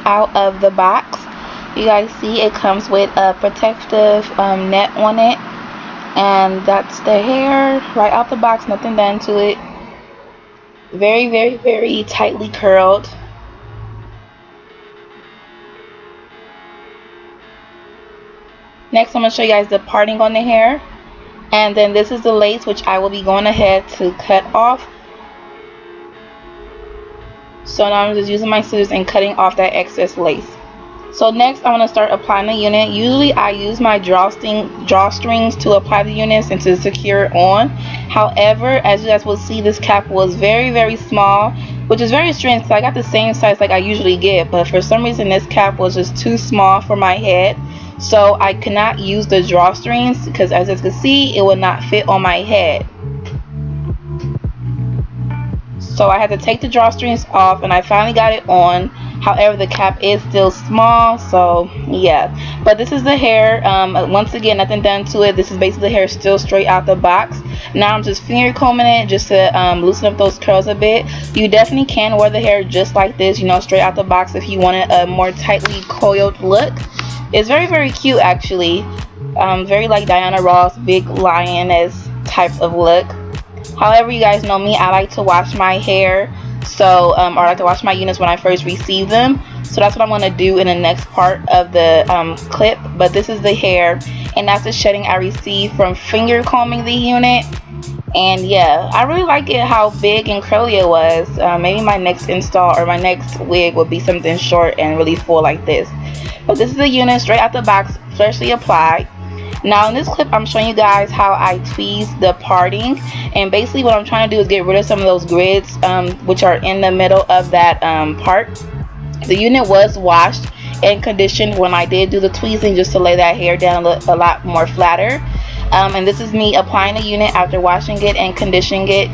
out of the box. You guys see it comes with a protective net on it, and that's the hair right out the box, nothing done to it. Very, very, very tightly curled. Next, I'm going to show you guys the parting on the hair, and then this is the lace, which I will be going ahead to cut off. So now I'm just using my scissors and cutting off that excess lace. So next I'm going to start applying the unit. Usually I use my drawstrings to apply the units and to secure it on. However, as you guys will see, this cap was very, very small, which is very strange because I got the same size like I usually get, but for some reason this cap was just too small for my head. So I cannot use the drawstrings because, as you can see, it will not fit on my head. So I had to take the drawstrings off, and I finally got it on. However, the cap is still small, so yeah. But this is the hair. Once again, nothing done to it. This is basically the hair still straight out the box. Now I'm just finger combing it just to loosen up those curls a bit. You definitely can wear the hair just like this, you know, straight out the box if you wanted a more tightly coiled look. It's very, very cute actually. Very like Diana Ross, big lioness type of look. However, you guys know me, I like to wash my hair, so or I like to wash my units when I first receive them. So that's what I'm going to do in the next part of the clip. But this is the hair, and that's the shedding I received from finger combing the unit. And yeah, I really like it how big and curly it was. Maybe my next install or my next wig will be something short and really full like this. But this is the unit straight out the box, freshly applied. Now in this clip I'm showing you guys how I tweeze the parting, and basically what I'm trying to do is get rid of some of those grids which are in the middle of that part. The unit was washed and conditioned when I did do the tweezing, just to lay that hair down a lot more flatter. And this is me applying the unit after washing it and conditioning it,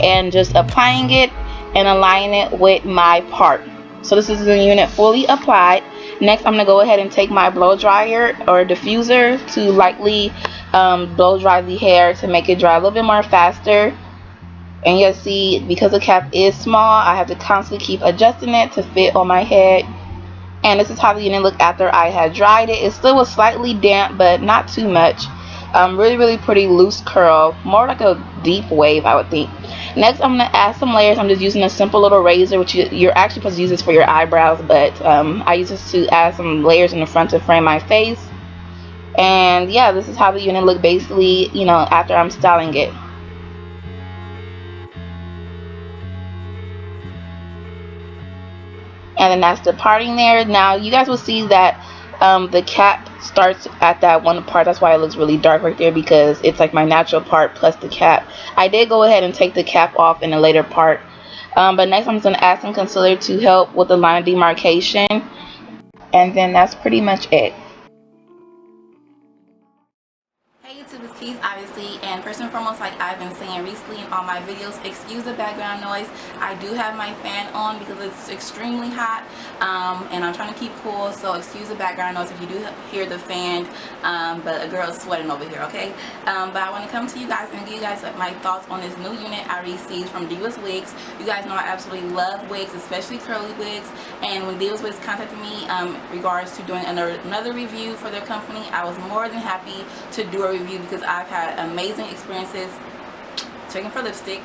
and just applying it and aligning it with my part. So this is the unit fully applied. Next, I'm going to go ahead and take my blow dryer or diffuser to lightly blow dry the hair to make it dry a little bit more faster. And you'll see, because the cap is small, I have to constantly keep adjusting it to fit on my head. And this is how the unit looked after I had dried it. It still was slightly damp, but not too much. Really, really pretty loose curl, more like a deep wave, I would think. Next, I'm going to add some layers. I'm just using a simple little razor, which you're actually supposed to use this for your eyebrows, but I use this to add some layers in the front to frame my face. And yeah, this is how the unit looked basically, you know, after I'm styling it. And then that's the parting there. Now you guys will see that the cap starts at that one part. That's why it looks really dark right there, because it's like my natural part plus the cap. I did go ahead and take the cap off in a later part, but next I'm just going to add some concealer to help with the line of demarcation, and then that's pretty much it. Hey YouTube, it's Keys obviously, and first and foremost, like I've been saying recently in all my videos, excuse the background noise. I do have my fan on because it's extremely hot, and I'm trying to keep cool, so excuse the background noise if you do hear the fan, but a girl is sweating over here, okay? But I want to come to you guys and give you guys my thoughts on this new unit I received from Divas Wigs. You guys know I absolutely love wigs, especially curly wigs, and when Divas Wigs contacted me regards to doing another review for their company, I was more than happy to do a review because I've had amazing experiences. Checking for lipstick.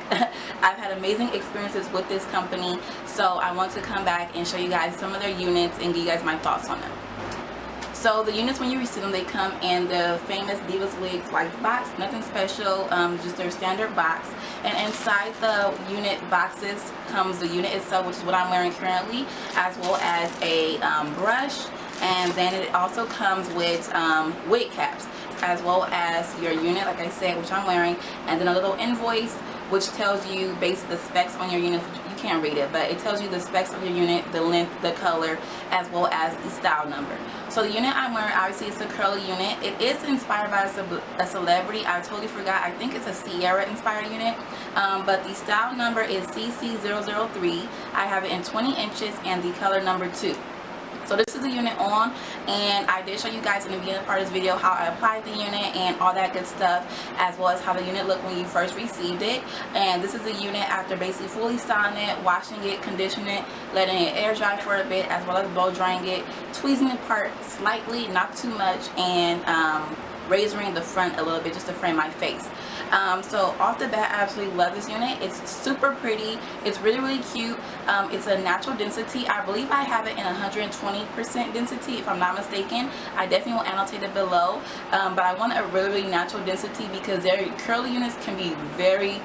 I've had amazing experiences with this company, so I want to come back and show you guys some of their units and give you guys my thoughts on them. So the units, when you receive them, they come in the famous Divas Wigs white box. Nothing special, just their standard box. And inside the unit boxes comes the unit itself, which is what I'm wearing currently, as well as a brush. And then it also comes with wig caps, as well as your unit, like I said, which I'm wearing, and then a little invoice which tells you basically the specs on your unit. You can't read it, but it tells you the specs of your unit, the length, the color, as well as the style number. So the unit I'm wearing, obviously it's a curly unit. It is inspired by a celebrity. I totally forgot. I think it's a Sierra inspired unit, but the style number is CC003. I have it in 20 inches and the color number 2. So this is the unit on, and I did show you guys in the beginning part of this video how I applied the unit and all that good stuff, as well as how the unit looked when you first received it. And this is the unit after basically fully styling it, washing it, conditioning it, letting it air dry for a bit, as well as blow drying it, tweezing the part slightly, not too much, and razoring the front a little bit just to frame my face. So off the bat, I absolutely love this unit. It's super pretty. It's really cute. It's a natural density. I believe I have it in 120% density, if I'm not mistaken. I definitely will annotate it below. But I want a really natural density because their curly units can be very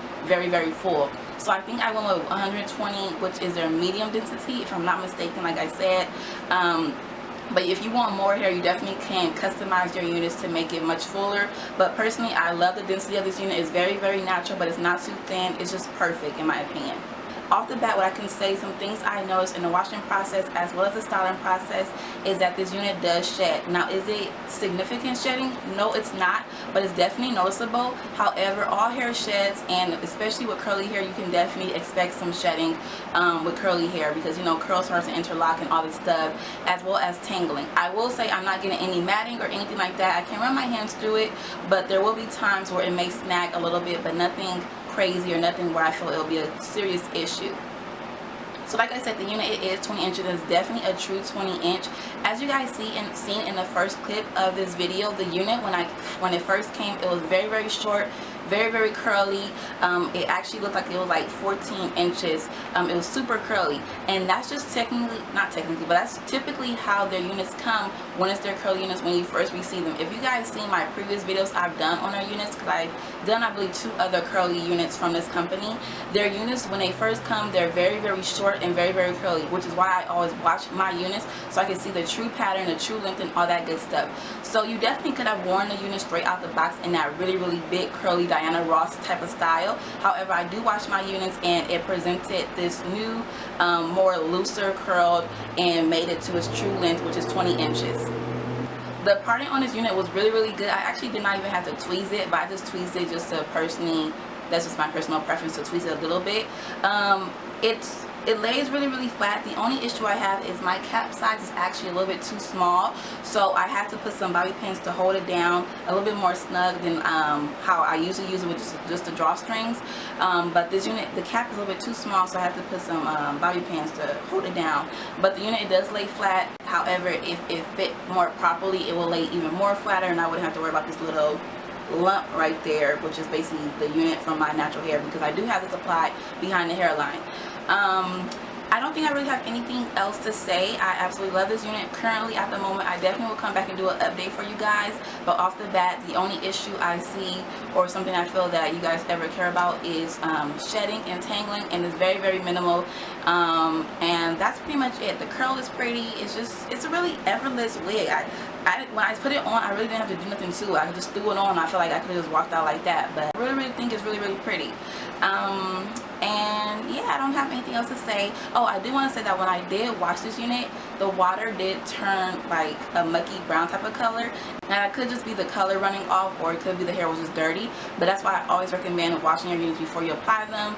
full. So I think I went with 120, which is their medium density, if I'm not mistaken, like I said. But if you want more hair, you definitely can customize your units to make it much fuller. But personally, I love the density of this unit. It's very natural, but it's not too thin. It's just perfect in my opinion. Off the bat, what I can say, some things I noticed in the washing process as well as the styling process is that this unit does shed. Now, is it significant shedding? No, it's not, but it's definitely noticeable. However, all hair sheds, and especially with curly hair, you can definitely expect some shedding with curly hair because, you know, curl starts to interlock and all this stuff, as well as tangling. I will say I'm not getting any matting or anything like that. I can run my hands through it, but there will be times where it may snag a little bit, but nothing crazy or nothing where I feel it'll be a serious issue. So like I said, the unit, it is 20 inches. It's definitely a true 20 inch. As you guys seen in the first clip of this video, the unit when it first came, it was very short, very curly. It actually looked like it was like 14 inches. It was super curly, and that's just not technically, but that's typically how their units come when it's their curly units when you first receive them. If you guys seen my previous videos I've done on their units, because I've done I believe 2 other curly units from this company, their units when they first come, they're very short and very curly, which is why I always watch my units so I can see the true pattern, the true length, and all that good stuff. So you definitely could have worn the unit straight out the box in that really big curly Diana Ross type of style. However, I do wash my units and it presented this new more looser curled and made it to its true length, which is 20 inches. The parting on this unit was really good. I actually did not even have to tweeze it, but I just tweezed it just to personally, that's just my personal preference, to tweeze it a little bit. It lays really flat. The only issue I have is my cap size is actually a little bit too small, so I have to put some bobby pins to hold it down a little bit more snug than how I usually use it with just the drawstrings. But this unit, the cap is a little bit too small, so I have to put some bobby pins to hold it down. But the unit, it does lay flat. However, if it fit more properly, it will lay even more flatter, and I wouldn't have to worry about this little lump right there, which is basically the unit from my natural hair, because I do have this applied behind the hairline. I don't think I really have anything else to say. I absolutely love this unit currently at the moment. I definitely will come back and do an update for you guys, but off the bat, the only issue I see, or something I feel that you guys ever care about, is shedding and tangling, and it's very minimal. And that's pretty much it. The curl is pretty. It's a really effortless wig. When I put it on, I really didn't have to do nothing to it. I just threw it on. I feel like I could have just walked out like that. But I really think it's really pretty. And yeah, I don't have anything else to say. Oh, I do want to say that when I did wash this unit, the water did turn like a mucky brown type of color. Now, it could just be the color running off, or it could be the hair was just dirty. But that's why I always recommend washing your units before you apply them.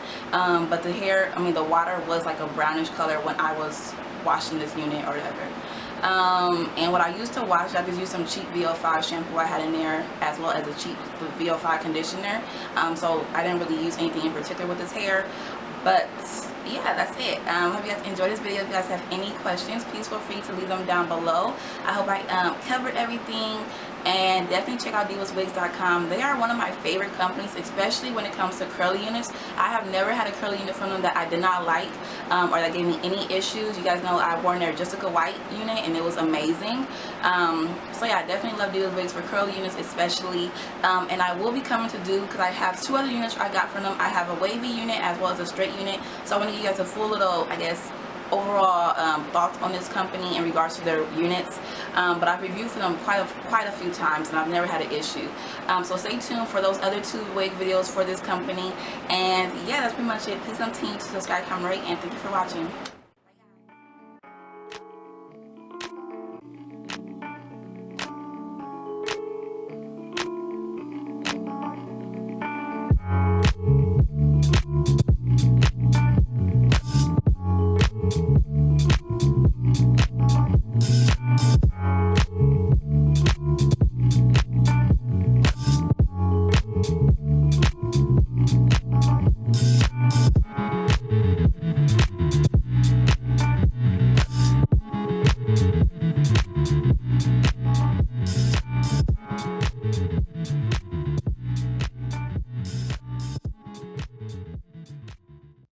But the water was like a brownish color when I was washing this unit or whatever. And what I used to wash, I just used some cheap VO5 shampoo I had in there, as well as a cheap VO5 conditioner. So I didn't really use anything in particular with this hair. But yeah, that's it. Hope you guys enjoyed this video. If you guys have any questions, please feel free to leave them down below. I hope I covered everything. And definitely check out divaswigs.com. They are one of my favorite companies, especially when it comes to curly units. I have never had a curly unit from them that I did not like, or that gave me any issues. You guys know I've worn their Jessica White unit and it was amazing. So yeah, I definitely love Divas Wigs for curly units especially. And I will be coming to do, because I have 2 other units I got from them. I have a wavy unit as well as a straight unit. So I want to give you guys a full little, I guess, overall thoughts on this company in regards to their units. But I've reviewed for them quite a few times, and I've never had an issue. So stay tuned for those other 2 wig videos for this company. And yeah, that's pretty much it. Please continue to subscribe, comment, rate, and thank you for watching.